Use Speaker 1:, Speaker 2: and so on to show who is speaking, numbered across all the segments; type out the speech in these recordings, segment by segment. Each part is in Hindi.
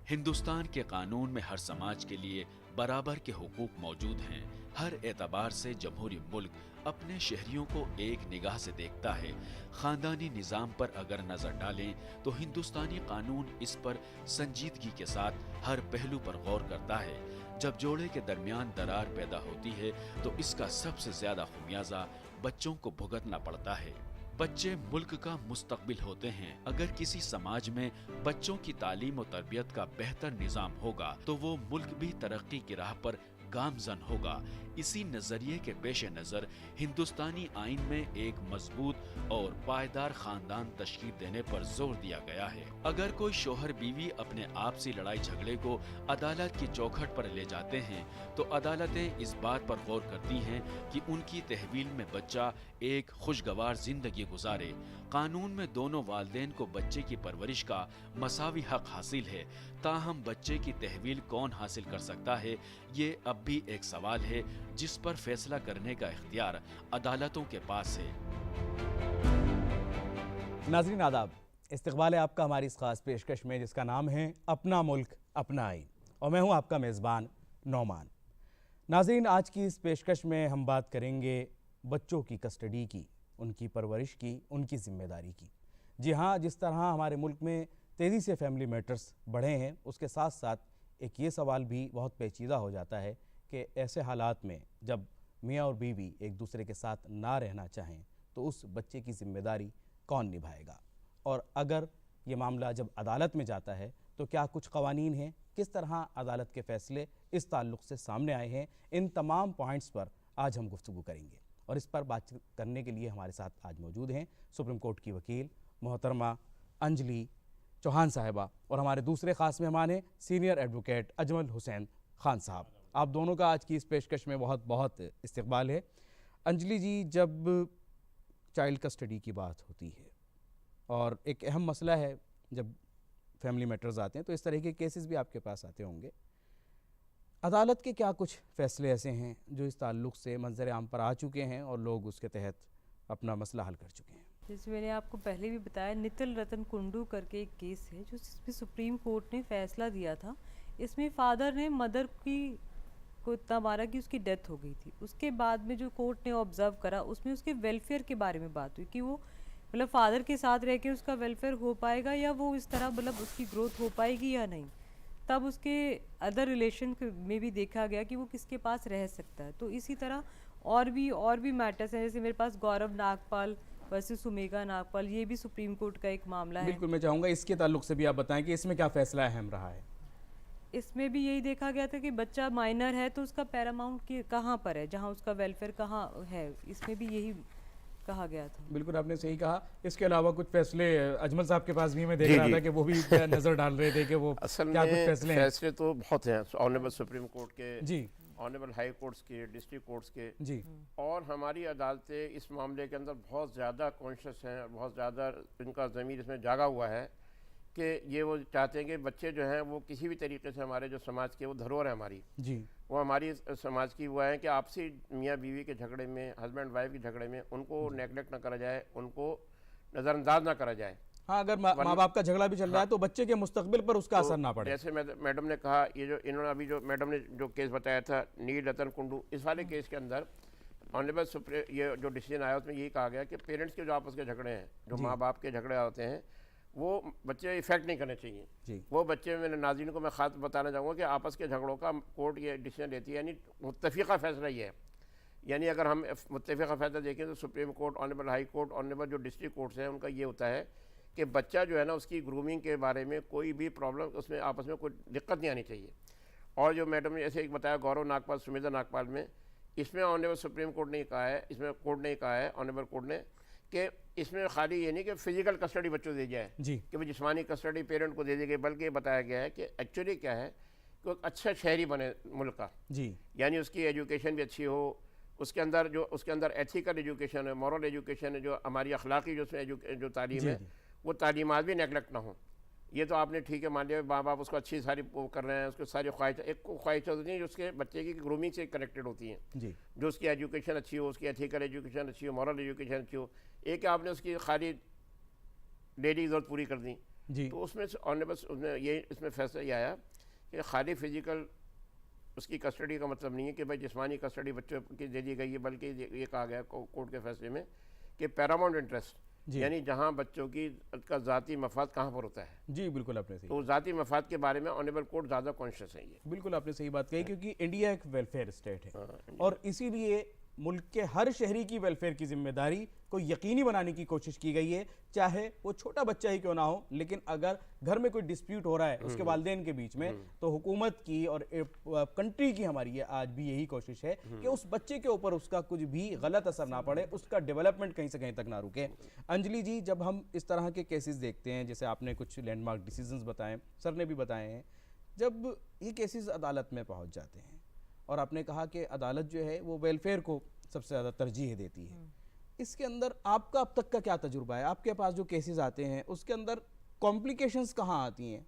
Speaker 1: हिंदुस्तान के कानून में हर समाज के लिए बराबर के हुकूक मौजूद हैं। हर एतबार से जमहूरी मुल्क अपने शहरियों को एक निगाह से देखता है। खानदानी निज़ाम पर अगर नजर डालें तो हिंदुस्तानी कानून इस पर संजीदगी के साथ हर पहलू पर गौर करता है। जब जोड़े के दरमियान दरार पैदा होती है तो इसका सबसे ज्यादा खुमियाजा बच्चों को भुगतना पड़ता है। बच्चे मुल्क का मुस्तकबिल होते हैं। अगर किसी समाज में बच्चों की तालीम और तरबियत का बेहतर निज़ाम होगा तो वो मुल्क भी तरक्की की राह पर गामजन होगा। इसी नजरिए के पेश नजर हिंदुस्तानी आइन में एक मजबूत और पायदार खानदान तश्कील देने पर जोर दिया गया है। अगर कोई शोहर बीवी अपने आपसी लड़ाई झगड़े को अदालत की चौखट पर ले जाते हैं तो अदालतें इस बात पर गौर करती हैं कि उनकी तहवील में बच्चा एक खुशगवार जिंदगी गुजारे। कानून में दोनों वालिदैन को बच्चे की परवरिश का मसावी हक हासिल है। ताहम बच्चे की तहवील कौन हासिल कर सकता है, ये अब भी एक सवाल है जिस पर फैसला करने का इख्तियार अदालतों के पास है।
Speaker 2: नाज़रीन आदाब, इस्तकबाल है आपका हमारी इस खास पेशकश में जिसका नाम है अपना मुल्क अपना आइन, और मैं हूं आपका मेज़बान नौमान। नाज़रीन, आज की इस पेशकश में हम बात करेंगे बच्चों की कस्टडी की, उनकी परवरिश की, उनकी जिम्मेदारी की। जी हाँ, जिस तरह हमारे मुल्क में तेज़ी से फैमिली मैटर्स बढ़े हैं, उसके साथ साथ एक ये सवाल भी बहुत पेचीदा हो जाता है कि ऐसे हालात में जब मियाँ और बीवी एक दूसरे के साथ ना रहना चाहें तो उस बच्चे की जिम्मेदारी कौन निभाएगा, और अगर ये मामला जब अदालत में जाता है तो क्या कुछ कवानीन हैं, किस तरह अदालत के फ़ैसले इस ताल्लुक़ से सामने आए हैं। इन तमाम पॉइंट्स पर आज हम गुफ्तगू करेंगे और इस पर बात करने के लिए हमारे साथ आज मौजूद हैं सुप्रीम कोर्ट की वकील मोहतरमा अंजलि चौहान साहिबा, और हमारे दूसरे ख़ास मेहमान हैं सीनियर एडवोकेट अजमल हुसैन खान साहब। आप दोनों का आज की इस पेशकश में बहुत बहुत इस्तकबाल है। अंजलि जी, जब चाइल्ड कस्टडी की बात होती है और एक अहम मसला है जब फैमिली मैटर्स आते हैं तो इस तरह के केसेस भी आपके पास आते होंगे, अदालत के क्या कुछ फ़ैसले ऐसे हैं जो इस ताल्लुक़ से मंजर आम पर आ चुके हैं और लोग उसके तहत अपना मसला हल कर चुके हैं?
Speaker 3: जैसे मैंने आपको पहले भी बताया, नितिल रतन कुंडू करके एक केस है जो जिसमें सुप्रीम कोर्ट ने फैसला दिया था। इसमें फादर ने मदर की को इतना मारा कि उसकी डेथ हो गई थी। उसके बाद में जो कोर्ट ने ऑब्जर्व करा उसमें उसके वेलफेयर के बारे में बात हुई कि वो मतलब फादर के साथ रह के उसका वेलफेयर हो पाएगा या वो इस तरह मतलब उसकी ग्रोथ हो पाएगी या नहीं। तब उसके अदर रिलेशन में भी देखा गया कि वो किसके पास रह सकता है। तो इसी तरह और भी मैटर्स हैं, जैसे मेरे पास गौरव नागपाल वर्सेस सुमेघा नागपाल, ये भी सुप्रीम कोर्ट का एक मामला है।
Speaker 2: बिल्कुल, मैं चाहूँगा इसके ताल्लुक़ से भी आप बताएं कि इसमें क्या फ़ैसला अहम रहा है।
Speaker 3: इसमें भी यही देखा गया था कि बच्चा माइनर है तो उसका पैरामाउंट कहाँ पर है, जहाँ उसका वेलफेयर कहाँ है, इसमें भी यही कहा गया था।
Speaker 2: बिल्कुल, आपने सही कहा। इसके अलावा कुछ फैसले अजमल साहब के पास भी मैं देख रहा था कि वो भी नज़र डाल रहे थे कि वो
Speaker 4: असल
Speaker 2: क्या
Speaker 4: में
Speaker 2: कुछ फैसले हैं।
Speaker 4: फैसले तो बहुत हैं, ऑनरेबल सुप्रीम कोर्ट के
Speaker 2: जी,
Speaker 4: ऑनरेबल हाई कोर्ट्स के, डिस्ट्रिक्ट कोर्ट्स के
Speaker 2: जी,
Speaker 4: और हमारी अदालतें इस मामले के अंदर बहुत ज़्यादा कॉन्शियस हैं और बहुत ज़्यादा इनका ज़मीर इसमें जागा हुआ है कि ये वो चाहते हैं कि बच्चे जो हैं वो किसी भी तरीके से हमारे जो समाज के वो धरोहर है हमारी,
Speaker 2: जी,
Speaker 4: वो हमारी समाज की वो है कि आपसी मियाँ बीवी के झगड़े में, हस्बैंड वाइफ के झगड़े में उनको नेगलेक्ट ना करा जाए, उनको नज़रअंदाज ना करा जाए।
Speaker 2: हाँ, अगर माँ बाप का झगड़ा भी चल रहा है तो बच्चे के मुस्तकबिल पर उसका असर ना पड़े।
Speaker 4: जैसे मैडम ने कहा, ये जो इन्होंने अभी जो मैडम ने जो केस बताया था नील रतन कुंडू, इस वाले केस के अंदर ऑनरेबल सुप्रीम ये जो डिसीजन आया उसमें यही कहा गया कि पेरेंट्स के जो आपस के झगड़े हैं, जो माँ बाप के झगड़े होते हैं, वो बच्चे इफेक्ट नहीं करने चाहिए। वो बच्चे, मैंने नाज़रीन को मैं ख़ास बताना चाहूँगा कि आपस के झगड़ों का कोर्ट ये डिसीजन लेती है, यानी मुत्तफ़िक़ा फ़ैसला ये है। यानी अगर हम मुत्तफ़िक़ा फ़ैसला देखें तो supreme court, honourable high court, honourable जो डिस्ट्रिक्ट कोर्ट्स हैं, उनका ये होता है कि बच्चा जो है ना उसकी ग्रूमिंग के बारे में कोई भी प्रॉब्लम, उसमें आपस में कोई दिक्कत नहीं आनी चाहिए। और जो मैडम ने जैसे एक बताया गौरव नागपाल, सुमेधा नागपाल में, इसमें ऑनरेबल सुप्रीम कोर्ट ने कहा है, इसमें कोर्ट ने कहा है, ऑनरेबल कोर्ट ने, कि इसमें खाली ये नहीं कि फ़िज़िकल कस्टडी बच्चों को दी जाए कि वो जिस्मानी कस्टडी पेरेंट को दे दी गई, बल्कि बताया गया है कि एक्चुअली क्या है कि एक अच्छा शहरी बने मुल्क का, जी, यानी उसकी एजुकेशन भी अच्छी हो, उसके अंदर एथिकल एजुकेशन है, मॉरल एजुकेशन है, जो हमारी अखलाकी जो उसमें जो तालीम है वो तालीमात भी नेगलेक्ट ना हो। ये तो आपने ठीक है मान लिया, माँ बाप उसको अच्छी सारी वो कर रहे हैं, उसको सारी ख्वाहिश, एक ख्वाहिश होती है जो उसके बच्चे की ग्रूमिंग से कनेक्टेड होती हैं जी, जो उसकी एजुकेशन अच्छी हो, उसकी एथिकल एजुकेशन अच्छी हो, मॉरल एजुकेशन अच्छी हो। एक आपने उसकी खाली डेली ज़रूरत पूरी कर दी,
Speaker 2: जी।
Speaker 4: तो उसमें ऑनरेबल उसने ये इसमें फैसला ये आया कि खाली फिजिकल उसकी कस्टडी का मतलब नहीं है कि भाई जिस्मानी कस्टडी बच्चों की दे दी गई है, बल्कि ये कहा गया कोर्ट के फैसले में कि पैरामाउंट इंटरेस्ट,
Speaker 2: जी।
Speaker 4: यानी जहाँ बच्चों की का ज़ाती मफाद कहाँ पर होता है,
Speaker 2: जी बिल्कुल आपने सही,
Speaker 4: तो ज़ाती मफाद के बारे में ऑनरेबल कोर्ट ज़्यादा कॉन्शियस है ये।
Speaker 2: बिल्कुल आपने सही बात कही, क्योंकि इंडिया एक वेलफेयर स्टेट है
Speaker 4: हाँ,
Speaker 2: और इसीलिए मुल्क के हर शहरी की वेलफेयर की जिम्मेदारी को यकीनी बनाने की कोशिश की गई है, चाहे वो छोटा बच्चा ही क्यों ना हो। लेकिन अगर घर में कोई डिस्प्यूट हो रहा है उसके वालिदैन के बीच में, तो हुकूमत की और कंट्री की हमारी ये आज भी यही कोशिश है कि उस बच्चे के ऊपर उसका कुछ भी गलत असर ना पड़े, उसका डेवलपमेंट कहीं से कहीं तक ना रुके। अंजलि जी, जब हम इस तरह के केसेस देखते हैं, जैसे आपने कुछ लैंडमार्क डिसीजंस बताए, सर ने भी बताए हैं, जब ये केसेस अदालत में पहुंच जाते हैं और आपने कहा कि अदालत जो है वो वेलफेयर को सबसे ज़्यादा तरजीह देती है, इसके अंदर आपका अब तक का क्या तजुर्बा है? आपके पास जो केसेस आते हैं उसके अंदर कॉम्प्लिकेशंस कहाँ आती हैं?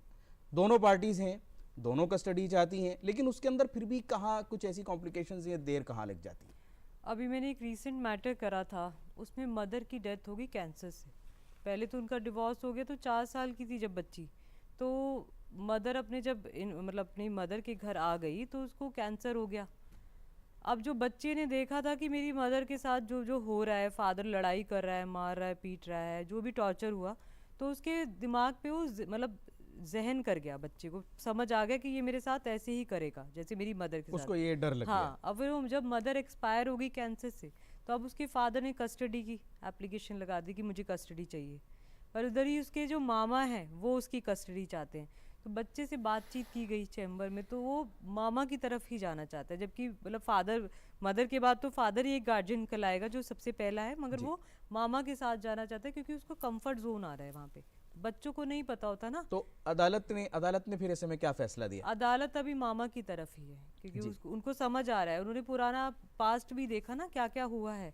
Speaker 2: दोनों पार्टीज़ हैं, दोनों कस्टडी चाहती हैं, लेकिन उसके अंदर फिर भी कहाँ कुछ ऐसी कॉम्प्लिकेशंस या देर कहाँ लग जाती है?
Speaker 3: अभी मैंने एक रीसेंट मैटर करा था, उसमें मदर की डेथ हो गई कैंसर से। पहले तो उनका डिवोर्स हो गया, तो 4 साल की थी जब बच्ची, तो मदर अपने जब मतलब अपनी मदर के घर आ गई तो उसको कैंसर हो गया। अब जो बच्चे ने देखा था कि मेरी मदर के साथ जो जो हो रहा है, फादर लड़ाई कर रहा है, मार रहा है, पीट रहा है, जो भी टॉर्चर हुआ, तो उसके दिमाग पे वो मतलब जहन कर गया, बच्चे को समझ आ गया कि ये मेरे साथ ऐसे ही करेगा जैसे मेरी मदर के
Speaker 2: उसको
Speaker 3: साथ।
Speaker 2: ये डर लग गया।
Speaker 3: हाँ, अब फिर वो जब मदर एक्सपायर हो गई कैंसर से, तो अब उसके फादर ने कस्टडी की एप्लीकेशन लगा दी कि मुझे कस्टडी चाहिए, पर उधर ही उसके जो मामा हैं वो उसकी कस्टडी चाहते हैं। तो बच्चे से बातचीत की गई चैम्बर में, तो वो मामा की तरफ ही जाना चाहता है, जबकि मतलब फादर, मदर के बाद तो फादर ही एक गार्जियन कहलाएगा जो सबसे पहला है, मगर वो मामा के साथ जाना चाहता है क्योंकि उसको कंफर्ट जोन आ रहा है वहाँ पे। बच्चों को नहीं पता होता ना,
Speaker 2: तो अदालत ने फिर ऐसे में क्या फैसला दिया?
Speaker 3: अदालत अभी मामा की तरफ ही है, क्योंकि उनको समझ आ रहा है, उन्होंने पुराना पास्ट भी देखा ना क्या क्या हुआ है।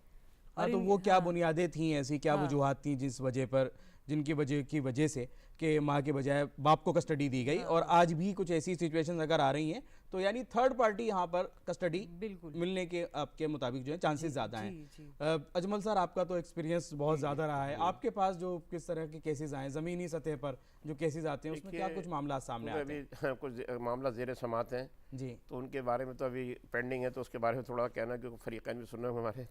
Speaker 2: हाँ, तो वो क्या बुनियादें थी ऐसी, क्या वजूहात थी जिस वजह पर, जिनकी वजह से कि माँ के बजाय बाप को कस्टडी दी गई, और आज भी कुछ ऐसी सिचुएशंस अगर आ रही हैं तो यानी थर्ड पार्टी यहाँ पर कस्टडी
Speaker 3: बिल्कुल
Speaker 2: मिलने के आपके मुताबिक जो है चांसेस ज़्यादा
Speaker 3: जी,
Speaker 2: हैं।
Speaker 3: जी।
Speaker 2: अजमल सर, आपका तो एक्सपीरियंस बहुत ज़्यादा रहा है, आपके पास जो किस तरह के केसेस आए ज़मीनी सतह पर जो केसेस आते हैं उसमें क्या कुछ मामला सामने आते हैं?
Speaker 4: अभी कुछ मामला ज़ेर समात हैं
Speaker 2: जी
Speaker 4: तो उनके बारे में तो अभी पेंडिंग है, तो उसके बारे में थोड़ा कहना, क्योंकि फरीक़ैन भी सुनना हमारे।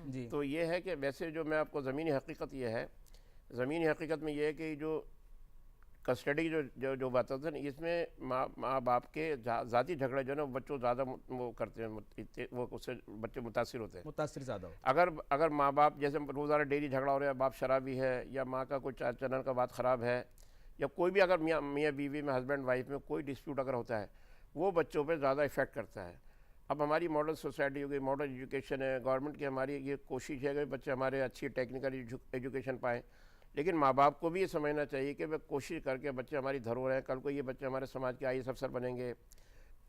Speaker 2: जी
Speaker 4: तो ये है कि वैसे जो मैं आपको ज़मीनी हकीकत ये है, ज़मीनी हकीकत में ये है कि जो कस्टडी जो बात होती है ना, इसमें माँ बाप के ज़ाती झगड़े जो है ना बच्चों ज़्यादा वो करते हैं, वो उससे बच्चे मुतासिर होते हैं,
Speaker 2: मुतासिर ज़्यादा हो।
Speaker 4: अगर माँ बाप जैसे रोज़ाना डेली झगड़ा हो रहा है, बाप शराबी है या माँ का कोई चलन का बात ख़राब है, या कोई भी अगर मियाँ बीवी में, हस्बैंड वाइफ में कोई डिस्प्यूट अगर होता है, वो बच्चों पे ज़्यादा इफ़ेक्ट करता है। अब हमारी मॉडल सोसाइटी हो गई, मॉडल एजुकेशन है, गवर्नमेंट की हमारी ये कोशिश है कि बच्चे हमारे अच्छी टेक्निकल एजुकेशन पाएँ, लेकिन माँ बाप को भी ये समझना चाहिए कि वे कोशिश करके बच्चे हमारी धरोहर हैं, कल को ये बच्चे हमारे समाज के IAS अफसर बनेंगे,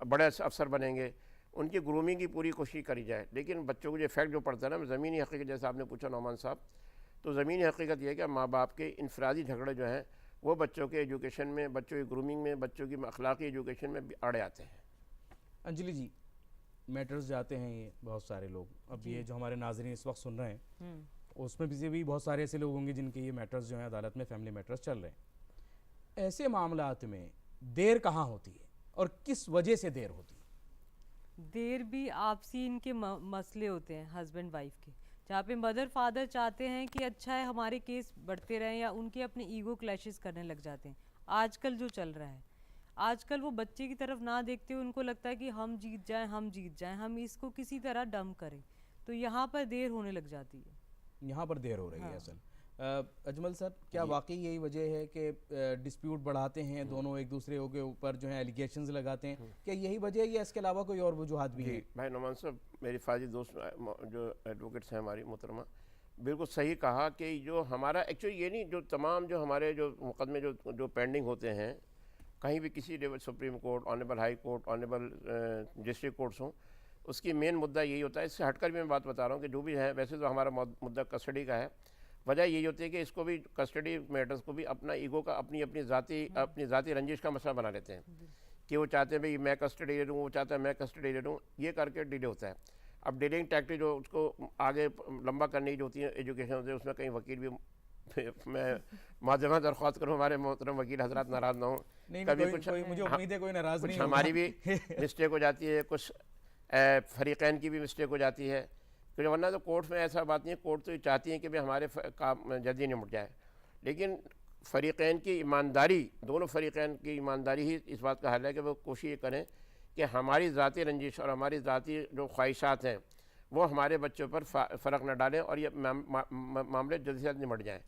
Speaker 4: बड़े अफसर बनेंगे, उनकी ग्रूमिंग की पूरी कोशिश करी जाए। लेकिन बच्चों को जो इफेक्ट जो पड़ता है ना, ज़मीनी हकीकत जैसे आपने पूछा नौमान साहब, तो ज़मीनी हकीकत यह है कि माँ बाप के इनफरादी झगड़े जो हैं वो बच्चों के एजुकेशन में, बच्चों की ग्रूमिंग में, बच्चों की अखलाकी एजुकेशन में आड़े आते हैं।
Speaker 2: अंजलि जी, मैटर्स जाते हैं ये बहुत सारे लोग, अब ये जो हमारे नाज़रीन इस वक्त सुन रहे हैं उसमें भी बहुत सारे ऐसे लोग होंगे जिनके ये मैटर्स जो हैं अदालत में फैमिली मैटर्स चल रहे हैं। ऐसे मामलात में देर कहाँ होती है और किस वजह से देर होती है?
Speaker 3: देर भी आपसी इनके मसले होते हैं हस्बैंड वाइफ के, जहाँ पे मदर फादर चाहते हैं कि अच्छा है हमारे केस बढ़ते रहें, या उनके अपने ईगो क्लैशेस करने लग जाते हैं। आजकल जो चल रहा है, आजकल वो बच्चे की तरफ ना देखते हुए उनको लगता है कि हम जीत जाएं, हम इसको किसी तरह डम करें, तो यहाँ पर देर होने लग जाती है।
Speaker 2: यहाँ पर देर हो रही है असल। अजमल सर, क्या वाकई यही वजह है कि डिस्प्यूट बढ़ाते हैं दोनों, एक दूसरे के ऊपर जो है एलिगेशंस लगाते हैं, क्या यही वजह है या इसके अलावा कोई और वजूहात भी हैं?
Speaker 4: भाई नौमान साहब, मेरी फाजी दोस्त जो एडवोकेट्स हैं हमारी मोहतरमा, बिल्कुल सही कहा कि जो हमारा एक्चुअली ये नहीं, जो तमाम जो हमारे जो मुकदमे जो पेंडिंग होते हैं कहीं भी किसी level, supreme court, honourable high court, honourable district courts हों, उसकी मेन मुद्दा यही होता है। इससे हटकर भी मैं बात बता रहा हूँ कि जो भी है, वैसे तो हमारा मुद्दा कस्टडी का है, वजह यही होती है कि इसको भी कस्टडी मैटर्स को भी अपना ईगो का, अपनी ज़ाती रंजिश का मसला बना लेते हैं कि वो चाहते हैं भाई मैं कस्टडी ले लूँ, वो चाहता है मैं कस्टडी ले लूँ, ये करके डिले होता है। अब डिलेइंग टैक्टिक जो उसको आगे लंबा करने की जो होती है एजुकेशन होती है, उसमें कहीं वकील भी मैं माजमा दरख्वास्त करूँ हमारे मोहतरम वकील हजरात नाराज़ ना हो,
Speaker 2: नहीं
Speaker 4: कभी
Speaker 2: कोई,
Speaker 4: कुछ
Speaker 2: कोई मुझे उम्मीद है कोई नाराज़
Speaker 4: कुछ
Speaker 2: नहीं
Speaker 4: हमारी
Speaker 2: होगा।
Speaker 4: भी मिस्टेक हो जाती है, कुछ फरीकैन की भी मिस्टेक हो जाती है, क्योंकि वरना तो कोर्ट में ऐसा बात नहीं है, कोर्ट तो ये चाहती है कि भाई हमारे काम जल्दी निपट जाए, लेकिन फरीकैन की ईमानदारी, दोनों फरीकैन की ईमानदारी ही इस बात का हल है कि वो कोशिश ये करें कि हमारी ज़ाती रंजिश और हमारी ज़ाती जो ख्वाहिशात हैं वो हमारे बच्चों पर फ़र्क न डालें और ये मामले जल्द से जल्द निपट जाएँ,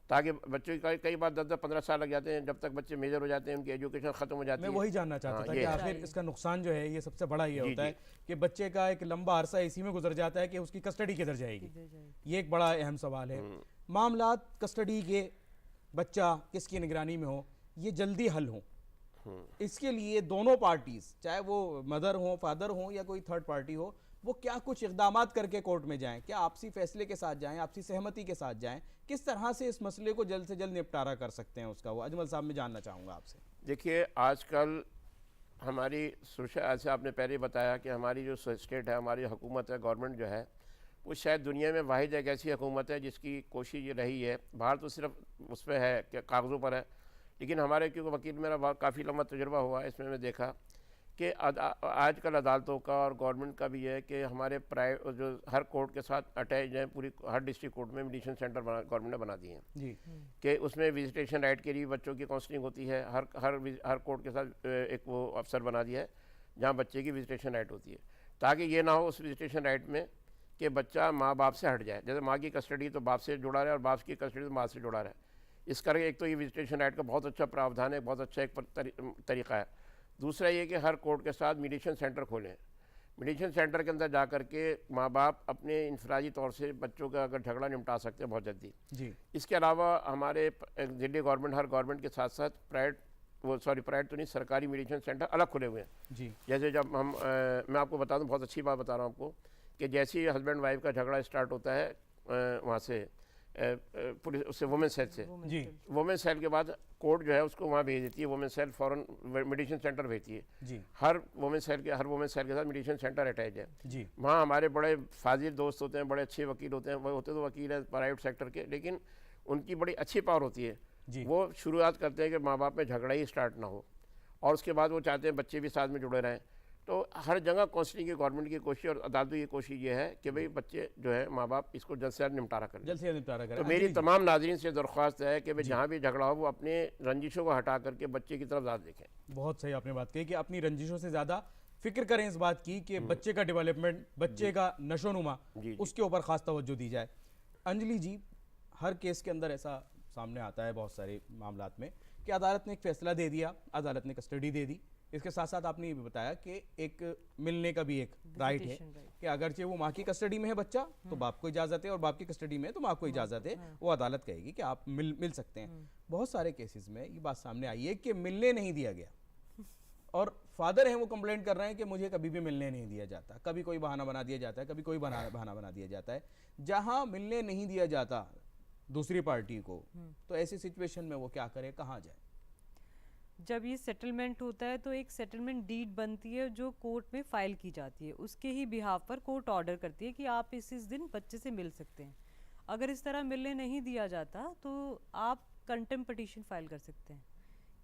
Speaker 4: ताकि बच्चों की कई बार 10-10-15 साल लग जाते हैं, जब तक बच्चे मेजर हो जाते हैं उनकी एजुकेशन ख़त्म हो जाती
Speaker 2: मैं
Speaker 4: है।
Speaker 2: वही जानना चाहता था
Speaker 4: ये
Speaker 2: कि
Speaker 4: है।
Speaker 2: आखिर इसका नुकसान जो है ये सबसे बड़ा ये
Speaker 4: जी,
Speaker 2: होता है
Speaker 4: जी।
Speaker 2: कि बच्चे का एक लंबा अरसा इसी में गुजर जाता है कि उसकी कस्टडी किधर जाएगी। ये एक बड़ा अहम सवाल है। मामलात कस्टडी के, बच्चा किसकी निगरानी में हो, ये जल्दी हल हो, इसके लिए दोनों पार्टीज, चाहे वो मदर हो, फादर हो या कोई थर्ड पार्टी हो, वो क्या कुछ इकदामात करके कोर्ट में जाएं? क्या आपसी फैसले के साथ जाएं, आपसी सहमति के साथ जाएं? किस तरह से इस मसले को जल्द से जल्द निपटारा कर सकते हैं उसका, वो अजमल साहब मैं जानना चाहूँगा आपसे।
Speaker 4: देखिए, आजकल हमारी ऐसे आपने पहले बताया कि हमारी जो स्टेट है, हमारी हुकूमत है, गवर्नमेंट जो है, वो शायद दुनिया में वाहिद एक ऐसी हुकूमत है जिसकी कोशिश ये रही है, बाहर तो सिर्फ उस पर है कि कागज़ों पर है, लेकिन हमारे, क्योंकि वकील मेरा काफ़ी लंबा तजुर्बा हुआ है, इसमें मैं देखा कि आजकल अदालतों का और गवर्नमेंट का भी है कि हमारे जो हर कोर्ट के साथ अटैच हैं, पूरी हर डिस्ट्रिक्ट कोर्ट में मेडिटेशन सेंटर गवर्नमेंट ने बना दिए हैं
Speaker 2: जी,
Speaker 4: कि उसमें विजिटेशन राइट के लिए बच्चों की काउंसलिंग होती है। हर कोर्ट के साथ एक वो अफसर बना दिया है जहाँ बच्चे की विजिटेशन राइट होती है, ताकि ये ना हो उस विजिटेशन राइट में कि बच्चा माँ बाप से हट जाए। जैसे माँ की कस्टडी तो बाप से जुड़ा रहे और बाप की कस्टडी तो माँ से जुड़ा रहे, इस करके एक तो ये विजिटेशन राइट का बहुत अच्छा प्रावधान है, बहुत अच्छा एक तरीका है। दूसरा ये कि हर कोर्ट के साथ मीडिएशन सेंटर खोलें। मीडिएशन सेंटर के अंदर जा कर के माँ बाप अपने इनफरादी तौर से बच्चों का अगर झगड़ा निपटा सकते हैं बहुत जल्दी
Speaker 2: जी।
Speaker 4: इसके अलावा हमारे दिल्ली गवर्नमेंट, हर गवर्नमेंट के साथ साथ प्राइवेट तो नहीं, सरकारी मीडिएशन सेंटर अलग खुले हुए हैं
Speaker 2: जी।
Speaker 4: जैसे जब हम मैं आपको बता दूं, बहुत अच्छी बात बता रहा हूँ आपको, कि जैसे ही हस्बैंड वाइफ का झगड़ा स्टार्ट होता है वहाँ से पुलिस उससे वुमेन सेल से,
Speaker 2: जी।
Speaker 4: वुमेन सेल के बाद कोर्ट जो है उसको वहाँ भेज देती है, वुमेन सेल फ़ौरन मेडिटेशन सेंटर भेजती है।
Speaker 2: जी।
Speaker 4: हर वुमेन सेल के साथ मेडिटेशन सेंटर अटैच है।
Speaker 2: जी।
Speaker 4: वहाँ हमारे बड़े फाजिल दोस्त होते हैं, बड़े अच्छे वकील होते हैं, वो होते तो वकील है प्राइवेट सेक्टर के, लेकिन उनकी बड़ी अच्छी पावर होती है।
Speaker 2: जी।
Speaker 4: वो शुरुआत करते हैं कि माँ बाप में झगड़ा ही स्टार्ट ना हो, और उसके बाद वो चाहते हैं बच्चे भी साथ में जुड़े रहें। तो हर जगह काउंसलिंग की गवर्नमेंट की कोशिश और अदालतों की कोशिश ये है कि भाई बच्चे जो है माँ बाप इसको जल्द से जल्द निपटारा करें।
Speaker 2: जल्द से जल्द निपटारा करें।
Speaker 4: तो मेरी तमाम नाज़रीन से दरख्वास्त है कि भाई जहाँ भी झगड़ा हो वो अपने रंजिशों को हटा करके बच्चे की तरफ ज़्यादा देखें।
Speaker 2: बहुत सही आपने बात कही कि अपनी रंजिशों से ज़्यादा फिक्र करें इस बात की कि बच्चे का डेवलपमेंट, बच्चे का नशोनुमा, उसके ऊपर खास तवज्जो दी जाए। अंजलि जी, हर केस के अंदर ऐसा सामने आता है बहुत सारे मामलात में कि अदालत ने एक फ़ैसला दे दिया, अदालत ने कस्टडी दे दी, इसके साथ साथ आपने ये भी बताया कि एक मिलने का भी एक राइट है कि अगरचे वो माँ की कस्टडी में है बच्चा तो बाप को इजाज़त है, और बाप की कस्टडी में है तो माँ को इजाज़त है, वो अदालत कहेगी कि आप मिल सकते हैं। बहुत सारे केसेस में ये बात सामने आई है कि मिलने नहीं दिया गया, और फादर हैं वो कंप्लेंट कर रहे हैं कि मुझे कभी भी मिलने नहीं दिया जाता, कभी कोई बहाना बना दिया जाता है, कभी कोई बहाना बना दिया जाता है। जहाँ मिलने नहीं दिया जाता दूसरी पार्टी को, तो ऐसी सिचुएशन में वो क्या करे, कहाँ जाए?
Speaker 3: जब ये सेटलमेंट होता है तो एक सेटलमेंट डीड बनती है जो कोर्ट में फाइल की जाती है, उसके ही बिहाफ पर कोर्ट ऑर्डर करती है कि आप इस दिन बच्चे से मिल सकते हैं। अगर इस तरह मिलने नहीं दिया जाता तो आप कंटेम्प्ट पिटीशन फाइल कर सकते हैं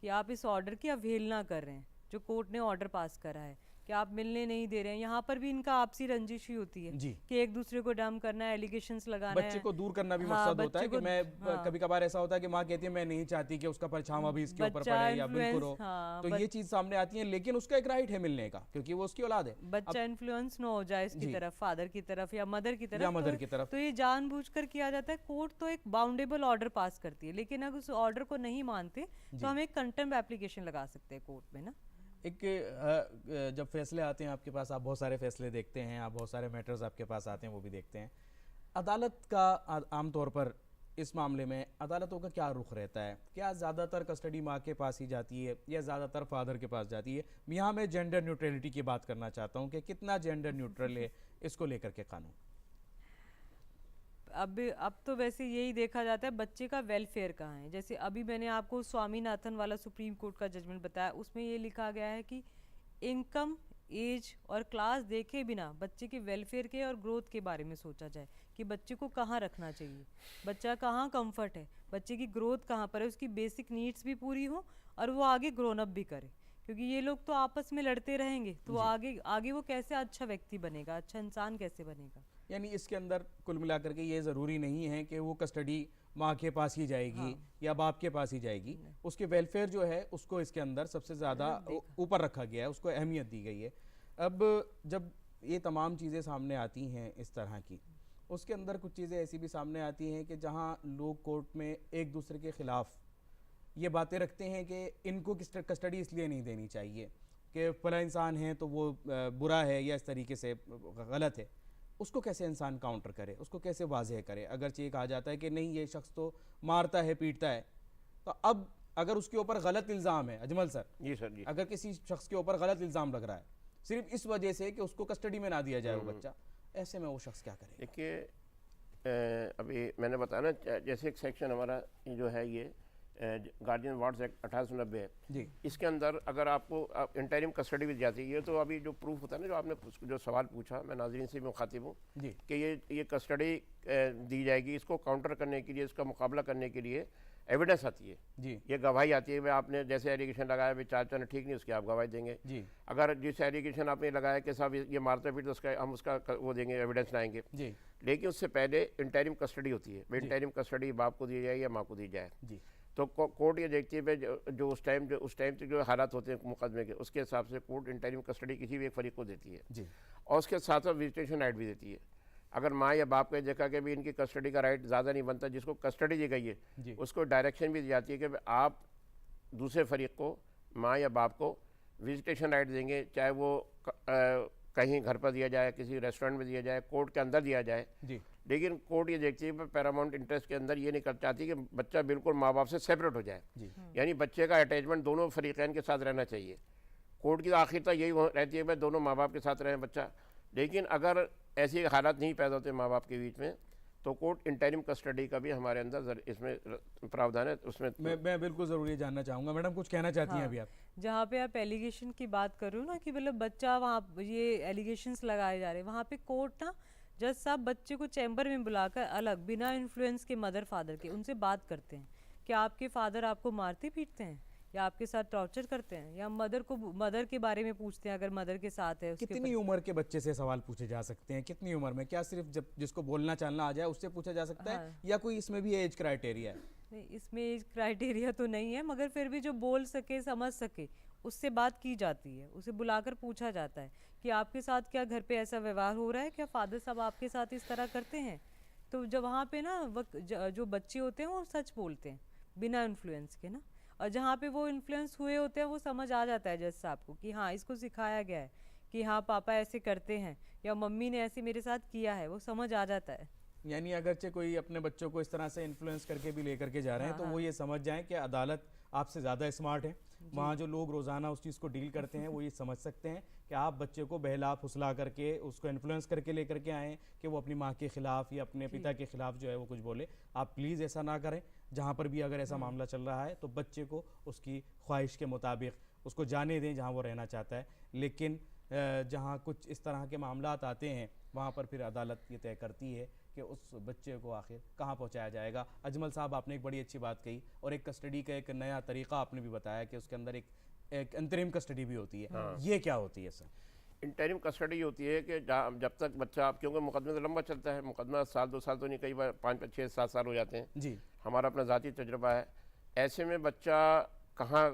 Speaker 3: कि आप इस ऑर्डर की अवहेलना कर रहे हैं जो कोर्ट ने ऑर्डर पास करा है कि आप मिलने नहीं दे रहे हैं। यहाँ पर भी इनका आपसी रंजिश ही होती है
Speaker 2: जी।
Speaker 3: कि एक दूसरे को डम करना है, एलिगेशंस लगाना है,
Speaker 2: बच्चे को दूर करना भी
Speaker 3: हाँ,
Speaker 2: मकसद होता है कि मैं
Speaker 3: हाँ।
Speaker 2: कभी कभार ऐसा होता है कि माँ कहती है मैं नहीं चाहती कि उसका परछावा भी इसके ऊपर
Speaker 3: बच्चा
Speaker 2: पड़े या बिल्कुल हो,
Speaker 3: हाँ,
Speaker 2: तो ये चीज सामने आती है, लेकिन उसका एक राइट है मिलने का क्योंकि वो उसकी औलाद है।
Speaker 3: बच्चा इन्फ्लुएंस न हो जाए इसकी तरफ, फादर की तरफ या मदर की तरफ,
Speaker 2: या मदर की तरफ।
Speaker 3: तो ये जानबूझकर किया जाता है। कोर्ट तो एक बाउंडेबल ऑर्डर पास करती है, लेकिन अगर उस ऑर्डर को नहीं मानते तो हम एक कंटेम्प्ट एप्लीकेशन लगा सकते हैं कोर्ट में ना।
Speaker 2: एक जब फैसले आते हैं आपके पास, आप बहुत सारे फैसले देखते हैं, आप बहुत सारे मैटर्स आपके पास आते हैं वो भी देखते हैं, अदालत का आमतौर पर इस मामले में अदालतों का क्या रुख रहता है? क्या ज़्यादातर कस्टडी माँ के पास ही जाती है या ज़्यादातर फादर के पास जाती है? यहाँ मैं जेंडर न्यूट्रलिटी की बात करना चाहता हूँ कि कितना जेंडर न्यूट्रल है इसको लेकर के कानून।
Speaker 3: अब तो वैसे यही देखा जाता है बच्चे का वेलफेयर कहाँ है। जैसे अभी मैंने आपको स्वामीनाथन वाला सुप्रीम कोर्ट का जजमेंट बताया, उसमें ये लिखा गया है कि इनकम एज और क्लास देखे बिना बच्चे के वेलफेयर के और ग्रोथ के बारे में सोचा जाए कि बच्चे को कहाँ रखना चाहिए, बच्चा कहाँ कंफर्ट है, बच्चे की ग्रोथ कहाँ पर है, उसकी बेसिक नीड्स भी पूरी हो और वो आगे ग्रोन अप भी करे। क्योंकि ये लोग तो आपस में लड़ते रहेंगे तो वो आगे आगे वो कैसे अच्छा व्यक्ति बनेगा, अच्छा इंसान कैसे बनेगा।
Speaker 2: यानी इसके अंदर कुल मिलाकर के ये ज़रूरी नहीं है कि वो कस्टडी माँ के पास ही जाएगी या बाप के पास ही जाएगी, उसके वेलफेयर जो है उसको इसके अंदर सबसे ज़्यादा ऊपर रखा गया है, उसको अहमियत दी गई है। अब जब ये तमाम चीज़ें सामने आती हैं इस तरह की, उसके अंदर कुछ चीज़ें ऐसी भी सामने आती हैं कि जहाँ लोग कोर्ट में एक दूसरे के ख़िलाफ़ ये बातें रखते हैं कि इनको कस्टडी इसलिए नहीं देनी चाहिए कि फला इंसान है तो वो बुरा है या इस तरीके से गलत है। उसको कैसे इंसान काउंटर करे, उसको कैसे वाज़ेह करे? अगरचे ये कहा जाता है कि नहीं ये शख्स तो मारता है पीटता है, तो अब अगर उसके ऊपर गलत इल्ज़ाम है, अजमल सर
Speaker 4: जी सर जी,
Speaker 2: अगर किसी शख्स के ऊपर गलत इल्ज़ाम लग रहा है सिर्फ इस वजह से कि उसको कस्टडी में ना दिया जाए वो बच्चा, ऐसे में वो शख्स क्या करे?
Speaker 4: देखिए अभी मैंने बताया ना, जैसे एक सेक्शन हमारा जो है ये गार्जियन वार्ड्स एक्ट 1890 है
Speaker 2: जी,
Speaker 4: इसके अंदर अगर आपको इंटरिम कस्टडी भी जाती है, ये तो अभी जो प्रूफ होता है ना, जो आपने जो सवाल पूछा, मैं नाज़रीन से मुखातिब हूँ
Speaker 2: जी,
Speaker 4: कि ये कस्टडी दी जाएगी, इसको काउंटर करने के लिए, इसका मुकाबला करने के लिए एविडेंस आती है
Speaker 2: जी,
Speaker 4: ये गवाही आती है। भाई आपने जैसे एलिगेशन लगाया भाई चाचा ने ठीक नहीं, उसकी आप गवाही देंगे।
Speaker 2: जी,
Speaker 4: अगर जिस एलिगेशन आपने लगाया कि साहब ये मारते पीटते, उसका हम उसका वो देंगे, एविडेंस लाएंगे।
Speaker 2: जी,
Speaker 4: लेकिन उससे पहले इंटरिम कस्टडी होती है, भाई इंटरिम कस्टडी बाप को दी जाए या माँ को दी जाए।
Speaker 2: जी,
Speaker 4: तो कोर्ट ये देखती है जो उस टाइम तक जो हालात होते हैं मुकदमे के, उसके हिसाब से कोर्ट इंटरिम कस्टडी किसी भी एक फरीक को देती है
Speaker 2: जी,
Speaker 4: और उसके साथ साथ विजिटेशन राइट भी देती है। अगर माँ या बाप को देखा कि भी इनकी कस्टडी का राइट ज़्यादा नहीं बनता, जिसको कस्टडी दी गई है उसको डायरेक्शन भी दी जाती है कि आप दूसरे फरीक को, माँ या बाप को विजिटेशन राइट देंगे, चाहे वो कहीं घर पर दिया जाए, किसी रेस्टोरेंट में दिया जाए, कोर्ट के अंदर दिया जाए।
Speaker 2: जी,
Speaker 4: लेकिन कोर्ट ये देखती है पैरामाउंट इंटरेस्ट के अंदर ये नहीं कर चाहती कि बच्चा बिल्कुल माँ बाप से सेपरेट हो जाए, यानी बच्चे का अटैचमेंट दोनों फरीकैन के साथ रहना चाहिए। कोर्ट की आखिर तक यही रहती है भाई दोनों माँ बाप के साथ रहें बच्चा। लेकिन अगर ऐसी हालात नहीं पैदा होते माँ बाप के बीच में, तो कोर्ट इंटरिम कस्टडी का भी हमारे अंदर इसमें प्रावधान है। उसमें
Speaker 2: मैं बिल्कुल ज़रूर ये जानना चाहूँगा, मैडम कुछ कहना चाहती हैं अभी आप?
Speaker 3: जहाँ पे आप एलिगेशन की बात कर रहे हो ना कि मतलब बच्चा वहाँ ये एलिगेशंस लगाए जा रहे हैं, वहाँ पे कोर्ट ना जज साहब बच्चे को चैम्बर में बुलाकर अलग बिना इन्फ्लुएंस के मदर फादर के उनसे बात करते हैं कि आपके फादर आपको मारते पीटते हैं या आपके साथ टॉर्चर करते हैं, या मदर के बारे में पूछते हैं अगर मदर के साथ है।
Speaker 2: कितनी उम्र के बच्चे से सवाल पूछे जा सकते हैं? कितनी उम्र में? क्या सिर्फ जब जिसको बोलना चालना आ जाए उससे पूछा जा सकता है या कोई इसमें भी एज क्राइटेरिया है?
Speaker 3: नहीं, इसमें एज क्राइटेरिया तो नहीं है, मगर फिर भी जो बोल सके समझ सके उससे बात की जाती है, उसे बुलाकर पूछा जाता है कि आपके साथ क्या घर पे ऐसा व्यवहार हो रहा है, क्या फादर साहब आपके साथ इस तरह करते हैं। तो जब वहाँ पे ना जो बच्चे होते हैं वो सच बोलते हैं बिना इन्फ्लुएंस के ना, और जहाँ पे वो इन्फ्लुएंस हुए होते हैं वो समझ आ जाता है जज साहब को कि हाँ इसको सिखाया गया है कि हाँ पापा ऐसे करते हैं या मम्मी ने ऐसे मेरे साथ किया है, वो समझ आ जाता है।
Speaker 2: यानी अगरचे कोई अपने बच्चों को इस तरह से इन्फ्लुएंस करके भी लेकर के जा रहे हैं तो वो ये समझ जाएं कि अदालत आपसे ज़्यादा स्मार्ट है। वहाँ जो लोग रोज़ाना उस चीज़ को डील करते हैं वो ये समझ सकते हैं कि आप बच्चे को बहला फुसला करके उसको इन्फ्लुएंस करके लेकर के आएँ कि वो अपनी माँ के ख़िलाफ़ या अपने पिता के ख़िलाफ़ जो है वो कुछ बोले। आप प्लीज़ ऐसा ना करें। जहाँ पर भी अगर ऐसा मामला चल रहा है तो बच्चे को उसकी ख्वाहिश के मुताबिक उसको जाने दें जहाँ वो रहना चाहता है। लेकिन जहाँ कुछ इस तरह के मामलात आते हैं वहाँ पर फिर अदालत ये तय करती है कि उस बच्चे को आखिर कहाँ पहुँचाया जाएगा। अजमल साहब आपने एक बड़ी अच्छी बात कही और एक कस्टडी का एक नया तरीका आपने भी बताया कि उसके अंदर एक अंतरिम कस्टडी भी होती है। ये क्या होती है सर?
Speaker 4: इंटरिम कस्टडी होती है कि जब तक बच्चा, क्योंकि मुकदमा तो लंबा चलता है, मुकदमा साल 2 साल तो नहीं, कई बार 5 6 7 साल हो जाते हैं
Speaker 2: जी,
Speaker 4: हमारा अपना ज़ाती तजुर्बा है। ऐसे में बच्चा कहाँ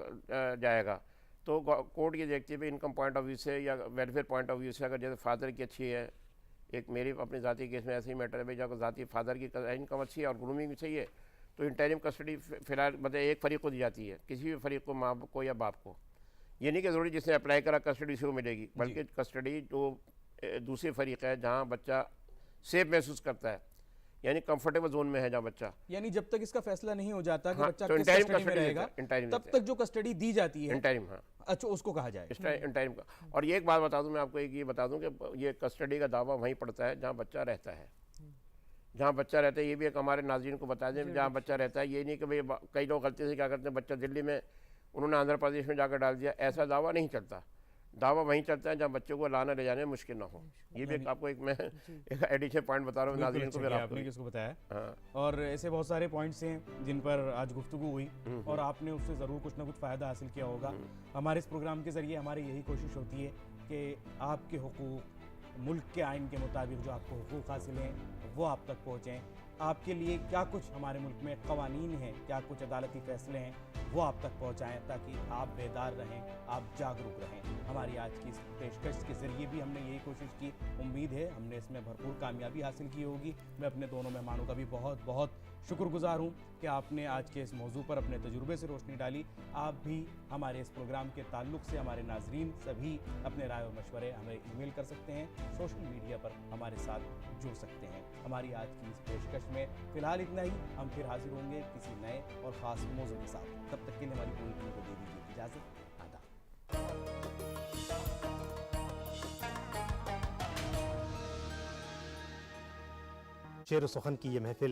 Speaker 4: जाएगा, तो कोर्ट ये देखती है भाई इनकम पॉइंट ऑफ व्यू से या वेलफेयर पॉइंट ऑफ व्यू से, अगर जैसे फादर की अच्छी है, एक मेरी अपने ज़ाती केस में ऐसे ही मैटर है भाई, जब ज़ाती फादर की इनकम अच्छी है और ग्रूमिंग भी सही है, तो इंटरिम कस्टडी फिलहाल मतलब एक फरीक को दी जाती है, किसी भी फरीक को, माँ को या बाप को। ये नहीं कि ज़रूरी जिसने अप्लाई करा कस्टडी से वो मिलेगी, बल्कि कस्टडी जो दूसरी फरीक है जहाँ बच्चा सेफ महसूस करता है, यानी कंफर्टेबल जोन में है जहाँ बच्चा,
Speaker 2: यानी जब तक इसका फैसला नहीं हो जाता कि
Speaker 4: हाँ,
Speaker 2: बच्चा
Speaker 4: तो
Speaker 2: किस
Speaker 4: इंटरिम
Speaker 2: कस्टडी में
Speaker 4: कस्टडी
Speaker 2: रहेगा तब तक जो कस्टडी दी जाती है
Speaker 4: इंटरिम, हाँ
Speaker 2: अच्छा उसको कहा जाए
Speaker 4: इंटरिम का। और ये एक बात बता दूं मैं आपको, एक ये बता दूं कि ये कस्टडी का दावा वहीं पड़ता है जहाँ बच्चा रहता है। जहाँ बच्चा रहता है ये भी एक हमारे नाज़रीन को बता दें, जहाँ बच्चा रहता है, ये नहीं कि भाई कई लोग गलती से क्या करते हैं, बच्चा दिल्ली में उन्होंने आंध्र प्रदेश में जाकर डाल दिया, ऐसा दावा नहीं चलता। दावा वहीं चलता है जहाँ बच्चों को लाना ले जाने में मुश्किल ना हो। ये भी आपको एक मैं एक एडिशनल पॉइंट बता रहा हूँ नाज़रीन को, फिर
Speaker 2: आपने किसको बताया।
Speaker 4: हाँ।
Speaker 2: और ऐसे बहुत सारे पॉइंट्स हैं जिन पर आज गुफ्तगू हुई और आपने उससे ज़रूर कुछ ना कुछ फ़ायदा हासिल किया होगा। हमारे इस प्रोग्राम के ज़रिए हमारी यही कोशिश होती है कि आपके हुकूक मुल्क के आइन के मुताबिक जो आपको हुकूक हासिल हैं वो आप तक पहुँचें। आपके लिए क्या कुछ हमारे मुल्क में कवानीन हैं, क्या कुछ अदालती फ़ैसले हैं, वो आप तक पहुंचाएं ताकि आप बेदार रहें, आप जागरूक रहें। हमारी आज की इस पेशकश के ज़रिए भी हमने यही कोशिश की। उम्मीद है हमने इसमें भरपूर कामयाबी हासिल की होगी। मैं अपने दोनों मेहमानों का भी बहुत बहुत शुक्रगुजार हूं कि आपने आज के इस मौजू पर अपने तजुर्बे से रोशनी डाली। आप भी हमारे इस प्रोग्राम के ताल्लुक से हमारे नाजरीन सभी अपने राय और मशवरे हमें ईमेल कर सकते हैं, सोशल मीडिया पर हमारे साथ जुड़ सकते हैं। हमारी आज की इस पेशकश में फ़िलहाल इतना ही। हम फिर हाजिर होंगे किसी नए और ख़ास मौजू के साथ। तब तक के लिए हमारी पूरी टीम को दे दीजिए इजाज़त। आदाब।
Speaker 5: शेर व सुखन की ये महफिल